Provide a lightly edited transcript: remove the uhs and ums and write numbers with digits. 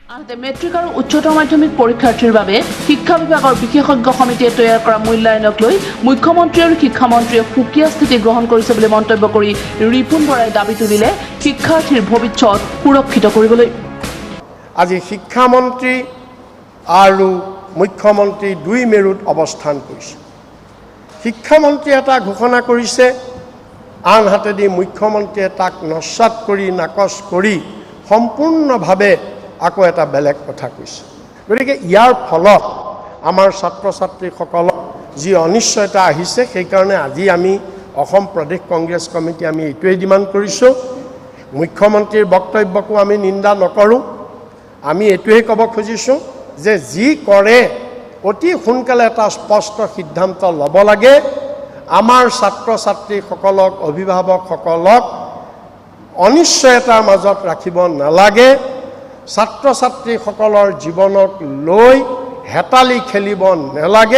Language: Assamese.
আনহাতে মেট্ৰিক আৰু উচ্চতৰ মাধ্যমিক পৰীক্ষাৰ্থীৰ বাবে শিক্ষা বিভাগৰ বিশেষজ্ঞ সমিতিয়ে তৈয়াৰ কৰা মূল্যায়নক লৈ মুখ্যমন্ত্ৰী আৰু শিক্ষামন্ত্ৰীয়ে সুকীয়া স্থিতি গ্ৰহণ কৰিছে বুলি মন্তব্য কৰি ৰিপুন বৰাই দাবী তুলিলে শিক্ষাৰ্থীৰ ভৱিষ্যত সুৰক্ষিত কৰিবলৈ। আজি শিক্ষামন্ত্ৰী আৰু মুখ্যমন্ত্ৰী দুই মেৰুত অৱস্থান কৰিছে। শিক্ষামন্ত্ৰীয়ে এটা ঘোষণা কৰিছে, আনহাতেদি মুখ্যমন্ত্ৰীয়ে তাক নস্যাৎ কৰি নাকচ কৰি সম্পূৰ্ণভাৱে আকৌ এটা বেলেগ কথা কৈছে। গতিকে ইয়াৰ ফলত আমাৰ ছাত্ৰ ছাত্ৰীসকলক যি অনিশ্চয়তা আহিছে, সেইকাৰণে আজি আমি অসম প্ৰদেশ কংগ্ৰেছ কমিটি আমি এইটোৱেই ডিমাণ্ড কৰিছোঁ, মুখ্যমন্ত্ৰীৰ বক্তব্যকো আমি নিন্দা নকৰোঁ। আমি এইটোৱেই ক'ব খুজিছোঁ যে যি কৰে অতি সোনকালে এটা স্পষ্ট সিদ্ধান্ত ল'ব লাগে। আমাৰ ছাত্ৰ ছাত্ৰীসকলক, অভিভাৱকসকলক অনিশ্চয়তাৰ মাজত ৰাখিব নালাগে। ছাত্ৰ ছাত্ৰীসকলৰ জীৱনক লৈ হেতালি খেলিব নালাগে।